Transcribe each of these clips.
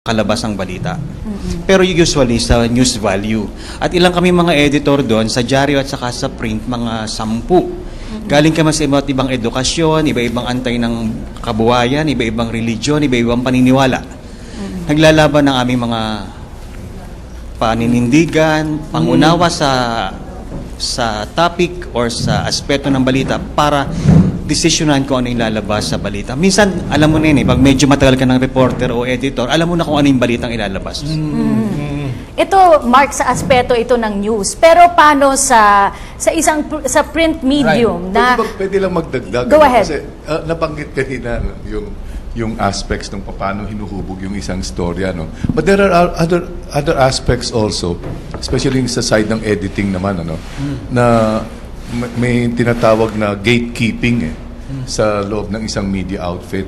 kalabas ang balita. Pero usually sa news value. At ilang kami mga editor doon, sa dyaryo at saka sa print, mga 10. Galing kami sa iba't ibang edukasyon, iba-ibang antay ng kabuhayan, iba-ibang religion, iba-ibang paniniwala. Naglalaban ng aming mga paninindigan, pangunawa sa topic or sa aspeto ng balita para desisyonan kung ano yung lalabas sa balita. Minsan, alam mo na yun pag medyo matagal ka ng reporter o editor, alam mo na kung ano yung balitang ilalabas. Ito, Mark, sa aspeto ito ng news. Pero paano sa print medium na... Pwede lang magdagdag. Go ahead. Kasi nabanggit kanina yung aspects ng paano hinuhubog yung isang storya. No? But there are other aspects also, especially sa side ng editing naman, na may tinatawag na gatekeeping sa loob ng isang media outfit.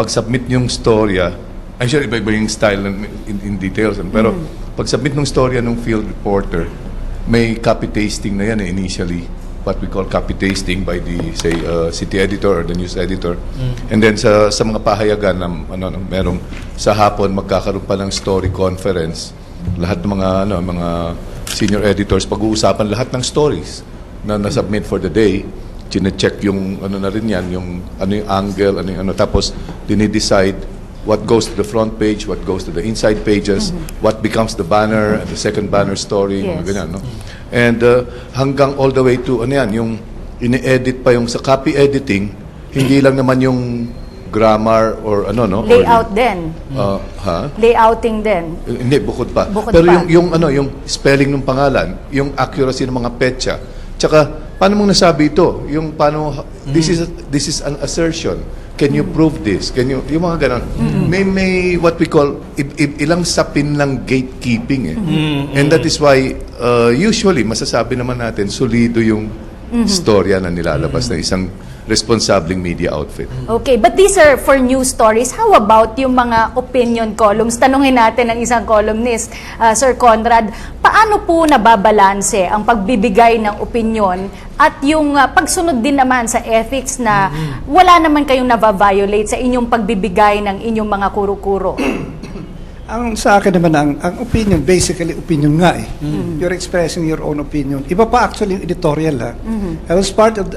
Pag-submit yung storya, I'm sure iba-iba yung style in details. Pero pag-submit ng storya ng field reporter, may copy tasting na yan initially. What we call copy tasting by the, say, city editor or the news editor. And then sa mga pahayagan na merong sa hapon magkakaroon pa ng story conference. Lahat ng mga senior editors pag-uusapan lahat ng stories na na-submit for the day. Chine-check yung na rin yan, yung angle, tapos dinidecide what goes to the front page, what goes to the inside pages, what becomes the banner, the second banner story, Yes. ganyan, no? And hanggang all the way to yung ini-edit pa yung sa copy editing, hindi lang naman yung grammar or Layout din. Layouting din. Hindi, bukod pa. Bukod Pero pa. yung spelling ng pangalan, yung accuracy ng mga petsa, tsaka paano mong nasabi ito? Yung paano this is an assertion. Can you prove this? Yung mga ganon. May what we call ilang sapin lang gatekeeping And that is why usually masasabi naman natin solido yung storya na nilalabas na isang responsableng media outfit. Okay, but these are for news stories. How about yung mga opinion columns? Tanungin natin ng isang columnist, Sir Conrad, paano po nababalanse ang pagbibigay ng opinion at yung pagsunod din naman sa ethics na wala naman kayong nababiolate sa inyong pagbibigay ng inyong mga kuro-kuro? Ang sa akin naman, ang opinion, basically opinion nga You're expressing your own opinion. Iba pa actually yung editorial I was part of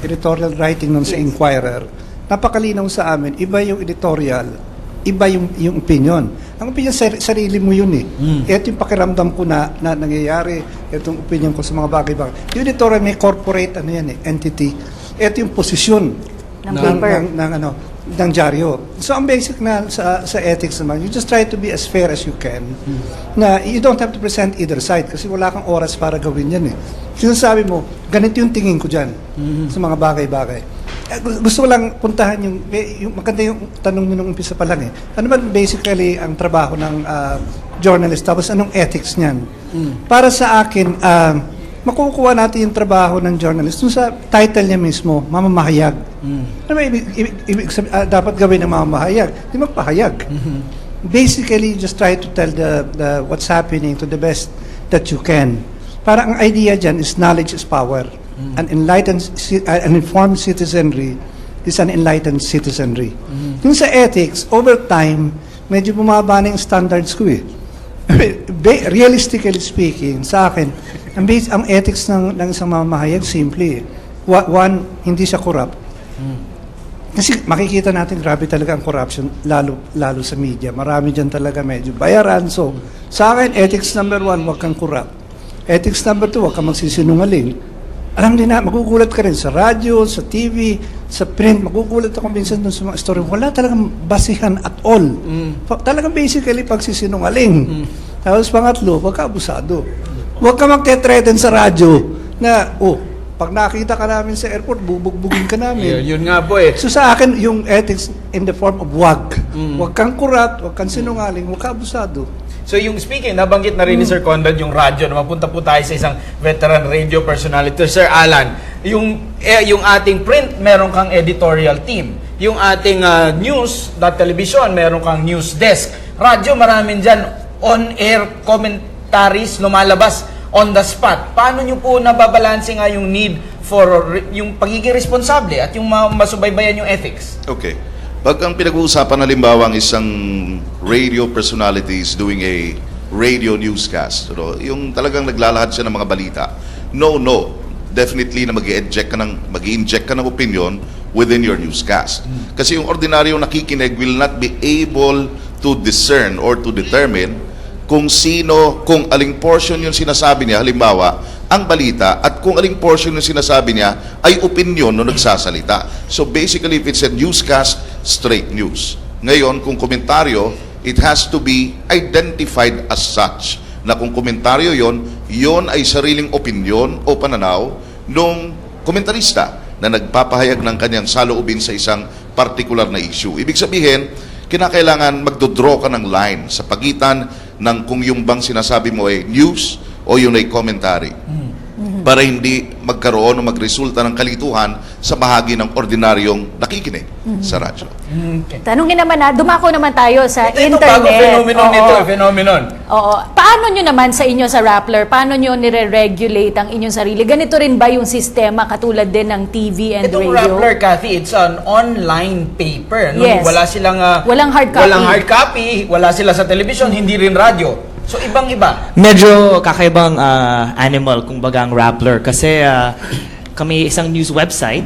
editorial writing nun sa Inquirer. Napakalinaw sa amin, iba yung editorial, iba yung opinion. Ang opinion, sarili mo yun Ito yung pakiramdam ko na nangyayari, itong opinion ko sa mga bagay-bagay. Yung editorial may corporate entity. Ito yung posisyon Ng paper. ng dyaryo. So ang basic na sa ethics naman, you just try to be as fair as you can. Na you don't have to present either side kasi wala kang oras para gawin yan Sinasabi mo, ganito yung tingin ko dyan sa mga bagay-bagay. Gusto ko lang puntahan yung maganda yung tanong nyo nung umpisa pa lang Ano ba basically ang trabaho ng journalist tapos anong ethics niyan? Para sa akin, makukuha natin yung trabaho ng journalist dun sa title niya mismo, mamamahayag. Ano ba ibig dapat gawin ng mamamahayag? Di magpahayag. Basically, just try to tell the what's happening to the best that you can. Para ang idea dyan is knowledge is power. An informed citizenry is an enlightened citizenry. Yung sa ethics, over time, medyo bumaba na yung standards ko Realistically speaking, sa akin, ang ethics ng isang mamamahayag, simple One, hindi siya corrupt. Kasi makikita natin grabe talaga ang corruption, lalo sa media. Marami dyan talaga medyo bayaran. So, sa akin, ethics number 1, huwag kang corrupt. Ethics number 2, huwag kang magsisinungaling. Alam din na, magugulat ka rin sa radyo, sa TV, sa print, magugulat ako minsan dun sa mga story. Wala talagang basihan at all. Talagang basically pagsisinungaling. Tapos pangatlo, huwag ka abusado. Huwag ka magte-threaten sa radyo na, pag nakita ka namin sa airport, bubugbugin ka namin. Yun nga po So sa akin, yung ethics in the form of wag. Huwag kang corrupt, huwag kang sinungaling, huwag ka abusado. So yung speaking, nabanggit na rin ni Sir Conrad yung radyo. Mapunta po tayo sa isang veteran radio personality, Sir Alan. Yung ating print, meron kang editorial team. Yung ating news, television, meron kang news desk. Radyo, maraming dyan on-air commentaries lumalabas on the spot. Paano nyo po nababalanse nga yung need for yung pagiging responsable at yung masubaybayan yung ethics? Okay. Pag ang pinag-uusapan halimbawa ang isang radio personality is doing a radio newscast, yung talagang naglalahad siya ng mga balita, no, definitely na mag-i-inject ka ng opinion within your newscast. Kasi yung ordinaryong nakikinig will not be able to discern or to determine kung aling portion yung sinasabi niya, halimbawa, ang balita, at kung aling portion yung sinasabi niya ay opinion no nagsasalita. So basically, if it's a newscast, straight news. Ngayon, kung komentaryo, it has to be identified as such. Na kung komentaryo yon ay sariling opinion o pananaw nung komentarista na nagpapahayag ng kanyang saloobin sa isang particular na issue. Ibig sabihin, kinakailangan magdodraw ka ng line sa pagitan ng kung yung bang sinasabi mo ay news o yun ay commentary. Para hindi magkaroon o magresulta ng kalituhan sa bahagi ng ordinaryong nakikinig sa radyo. Tanungin naman dumako naman tayo sa Ito internet. bago phenomenon Oo. nito, phenomenon. Oo. Paano nyo naman sa inyo sa Rappler, paano nyo nire-regulate ang inyong sarili? Ganito rin ba yung sistema katulad din ng TV and Itong radio? Rappler, Cathy, it's an online paper. No? Yes. Wala silang Walang hard copy. Walang hard copy, wala sila sa television, hindi rin radyo. So ibang-iba. Medyo kakaibang animal, kumbaga ang Rappler. Kasi kami isang news website,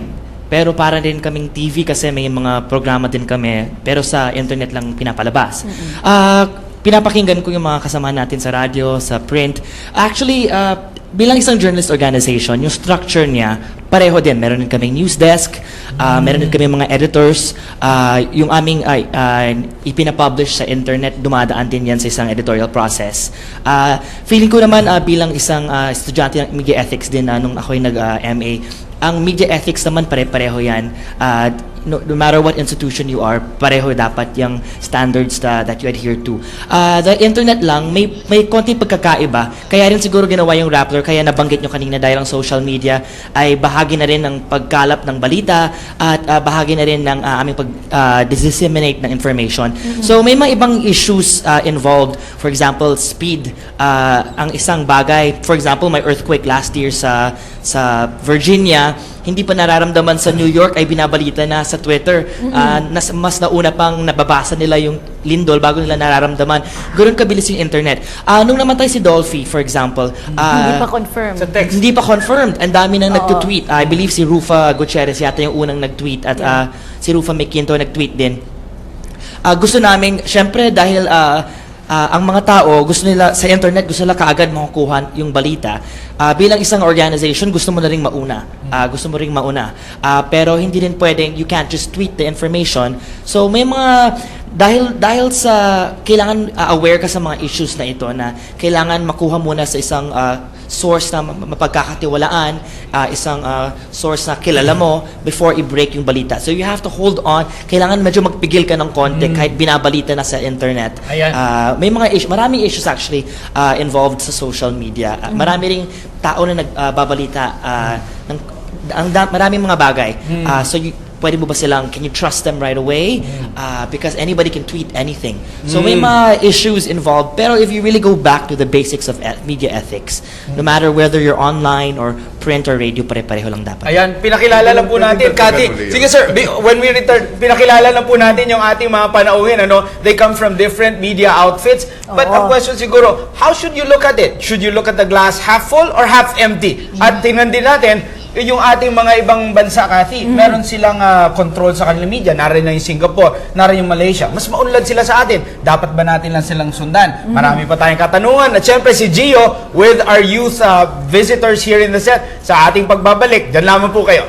pero para din kaming TV kasi may mga programa din kami, pero sa internet lang pinapalabas. Pinapakinggan ko yung mga kasama natin sa radyo, sa print. Actually, bilang isang journalist organization, yung structure niya, pareho din. Meron din kaming news desk, meron din kaming mga editors, yung aming ipinapublish sa internet, dumadaan din yan sa isang editorial process. Feeling ko naman bilang isang estudyante ng media ethics din nung ako'y nag-MA, ang media ethics naman pare-pareho yan. No matter what institution you are, pareho dapat yung standards that you adhere to. The internet lang, may konting pagkakaiba. Kaya rin siguro ginawa yung Rappler, kaya nabanggit nyo kanina dahil ang social media ay bahagi na rin ng pagkalap ng balita at bahagi na rin ng aming pag-disseminate ng information. So may mga ibang issues involved. For example, speed. Ang isang bagay, for example, may earthquake last year sa Virginia, hindi pa nararamdaman sa New York ay binabalita na sa Twitter. Mas nauna pang nababasa nila yung lindol bago nila nararamdaman. Ganoon kabilis yung internet. Nung namatay si Dolphy, for example, Hindi pa confirmed. Sa text. hindi pa confirmed. Ang dami nang nagtutweet. I believe si Rufa Gutierrez yata yung unang nag-tweet at si Rufa Mequinto nag-tweet din. Gusto namin, syempre dahil ang mga tao gusto nila sa internet, gusto nila kaagad makukuha yung balita. Bilang isang organization, gusto mo na ring mauna. Pero hindi rin pwedeng, you can't just tweet the information. So may mga dahil sa kailangan aware ka sa mga issues na ito na kailangan makuha muna sa isang source na mapagkakatiwalaan, isang source na kilala mo before i-break yung balita. So you have to hold on. Kailangan medyo magpigil ka ng konti kahit binabalita na sa internet. Ayan. May mga maraming issues actually involved sa social media. Marami ring tao na nagbabalita maraming mga bagay. So pwede mo ba silang, can you trust them right away? Because anybody can tweet anything. So may mga issues involved. Pero if you really go back to the basics of media ethics, no matter whether you're online or print or radio, pare-pareho lang dapat. Ayan, pinakilala lang po natin, Cathy. Sige sir, when we return, pinakilala lang po natin yung ating mga panauhin. They come from different media outfits. But ang question siguro, how should you look at it? Should you look at the glass half full or half empty? At tingnan din natin, yung ating mga ibang bansa, Cathy, meron silang control sa kanilang media. Narin na yung Singapore, narin yung Malaysia. Mas maunlad sila sa atin. Dapat ba natin lang silang sundan? Marami pa tayong katanungan. At syempre si Gio with our youth visitors here in the set sa ating pagbabalik. Diyan lamang po kayo.